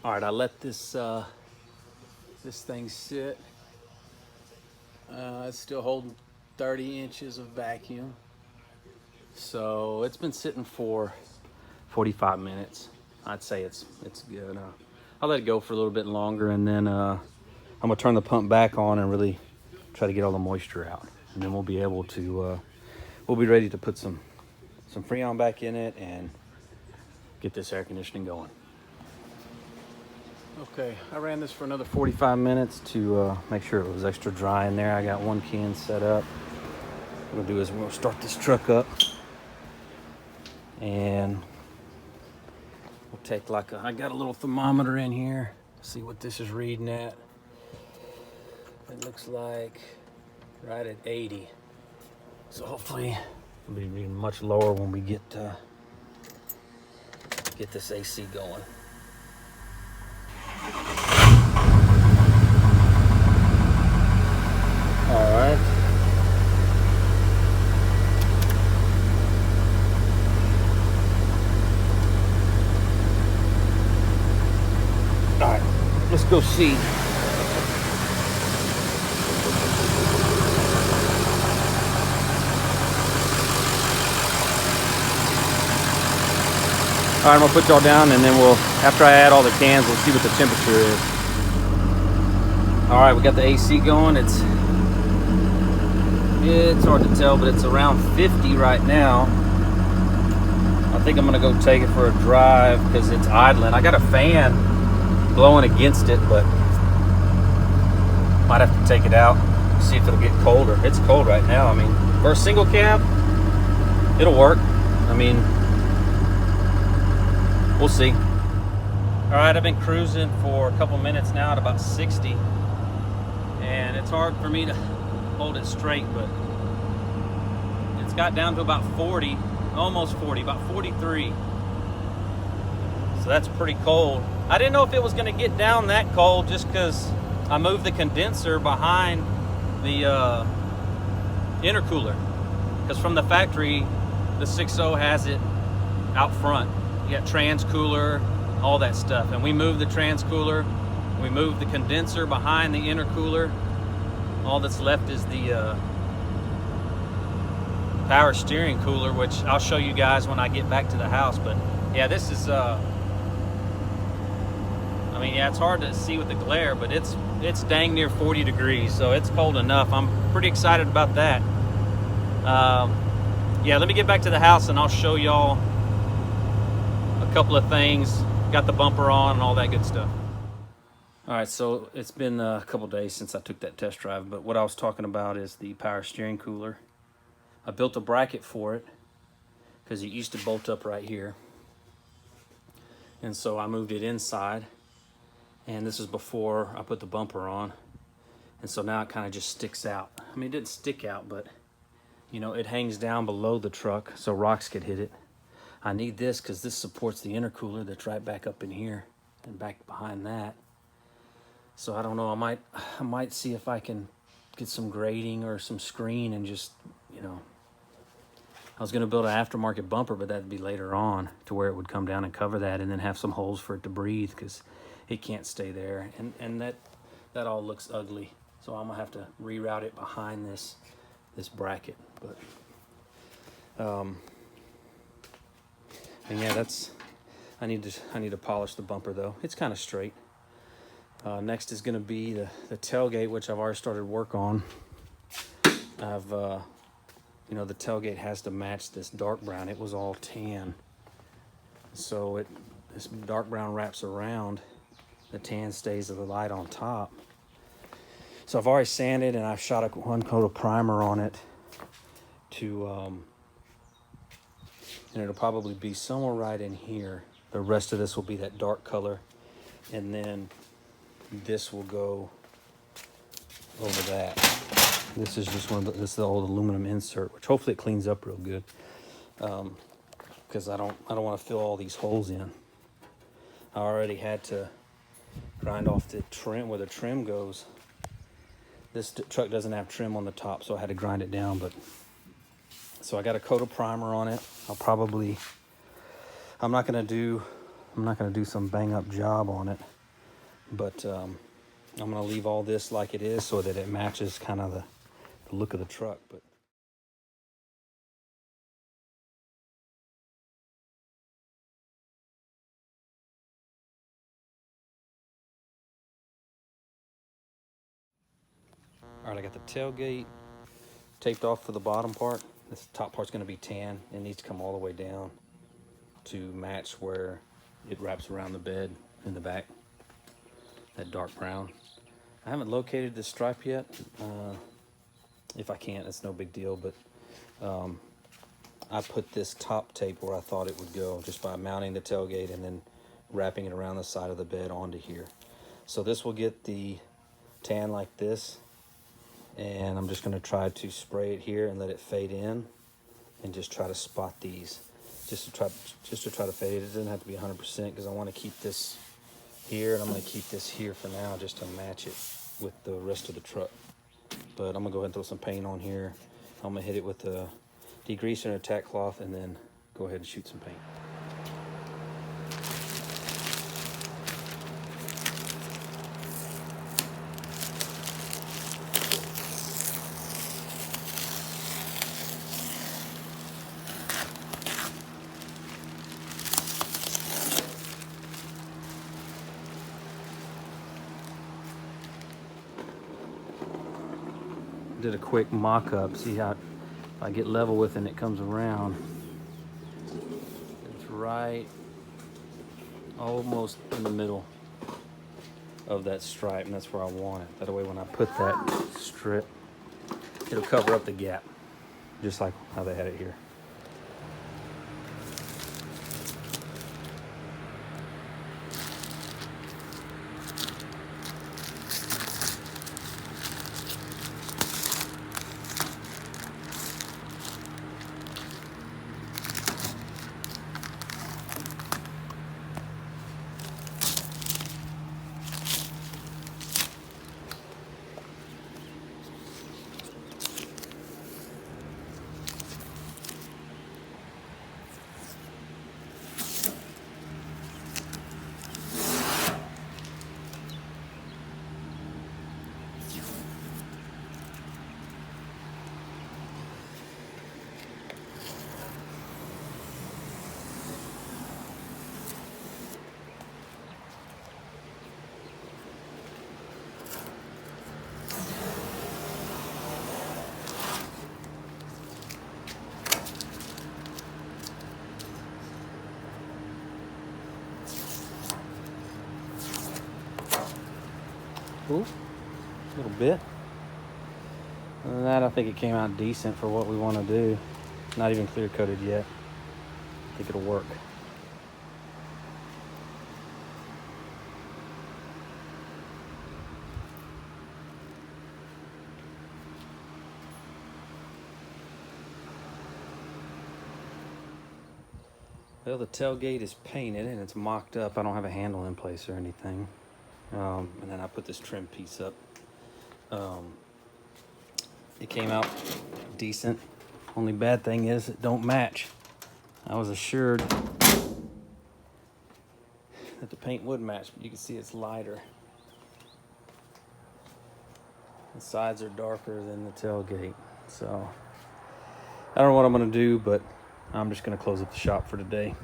All right, I let this this thing sit. It's still holding 30 inches of vacuum. So it's been sitting for 45 minutes. I'd say it's good. I'll let it go for a little bit longer, and then I'm gonna turn the pump back on and really try to get all the moisture out, and then we'll be able to we'll be ready to put some Freon back in it and get this air conditioning going. Okay, I ran this for another 45 minutes to make sure it was extra dry in there. I got one can set up. What we'll do is we'll start this truck up, and we'll take I got a little thermometer in here. See what this is reading at. It looks like right at 80. So hopefully it'll be reading much lower when we get this AC going. All right. All right, let's go see. All right, I'm gonna put y'all down, and then after I add all the cans, we'll see what the temperature is. All right, we got the AC going. It's hard to tell, but it's around 50 right now. I think I'm gonna go take it for a drive because it's idling. I got a fan blowing against it, but might have to take it out, see if it'll get colder. It's cold right now. I mean, for a single cab, it'll work. I mean, we'll see. All right, I've been cruising for a couple minutes now at about 60, and it's hard for me to hold it straight, but it's got down to about 40, almost 40, about 43. So that's pretty cold. I didn't know if it was gonna get down that cold just because I moved the condenser behind the intercooler. Because from the factory, the 6.0 has it out front. You got trans cooler, all that stuff. And we moved the trans cooler, we moved the condenser behind the intercooler. All that's left is the power steering cooler, which I'll show you guys when I get back to the house. But yeah, this is I mean, yeah, it's hard to see with the glare, but it's dang near 40 degrees, so it's cold enough. I'm pretty excited about that. Yeah, let me get back to the house and I'll show y'all a couple of things. Got the bumper on and all that good stuff. All right, so it's been a couple days since I took that test drive, but what I was talking about is the power steering cooler. I built a bracket for it because it used to bolt up right here. And so I moved it inside, and this is before I put the bumper on. And so now it kind of just sticks out. I mean, it didn't stick out, but you know, it hangs down below the truck so rocks could hit it. I need this because this supports the intercooler that's right back up in here and back behind that. So I don't know, I might see if I can get some grating or some screen and just, you know, I was gonna build an aftermarket bumper, but that'd be later on to where it would come down and cover that and then have some holes for it to breathe because it can't stay there. And that all looks ugly. So I'm gonna have to reroute it behind this bracket. But and yeah, I need to polish the bumper though. It's kind of straight. Next is going to be the tailgate, which I've already started work on. You know, the tailgate has to match this dark brown. It was all tan, so this dark brown wraps around. The tan stays of the light on top. So I've already sanded and I've shot one coat of primer on it and it'll probably be somewhere right in here. The rest of this will be that dark color, and then this will go over that. This is just this is the old aluminum insert, which hopefully it cleans up real good. Because I don't want to fill all these holes in. I already had to grind off the trim where the trim goes. This truck doesn't have trim on the top, so I had to grind it down. But so I got a coat of primer on it. I'm not gonna do I'm not going to do some bang up job on it, but I'm going to leave all this like it is so that it matches kind of the look of the truck. But all right, I got the tailgate taped off for the bottom part. This top part's going to be tan. It needs to come all the way down to match where it wraps around the bed in the back, that dark brown. I haven't located this stripe yet. If I can't, it's no big deal, but I put this top tape where I thought it would go just by mounting the tailgate and then wrapping it around the side of the bed onto here. So this will get the tan like this, and I'm just going to try to spray it here and let it fade in and just try to spot these just to try to fade it. It doesn't have to be 100% because I want to keep this here, and I'm going to keep this here for now just to match it with the rest of the truck. But I'm gonna go ahead and throw some paint on here. I'm gonna hit it with a degreaser and a tack cloth and then go ahead and shoot some paint. Did a quick mock-up, see how if I get level with it and it comes around. It's right almost in the middle of that stripe, and that's where I want it. That way when I put that strip, it'll cover up the gap, just like how they had it here. Ooh, a little bit. Other than that, I think it came out decent for what we want to do. Not even clear coated yet. I think it'll work. Well, the tailgate is painted and it's mocked up. I don't have a handle in place or anything. And then I put this trim piece up. It came out decent. Only bad thing is it don't match. I was assured that the paint would match, but you can see it's lighter. The sides are darker than the tailgate. So I don't know what I'm gonna do, but I'm just gonna close up the shop for today.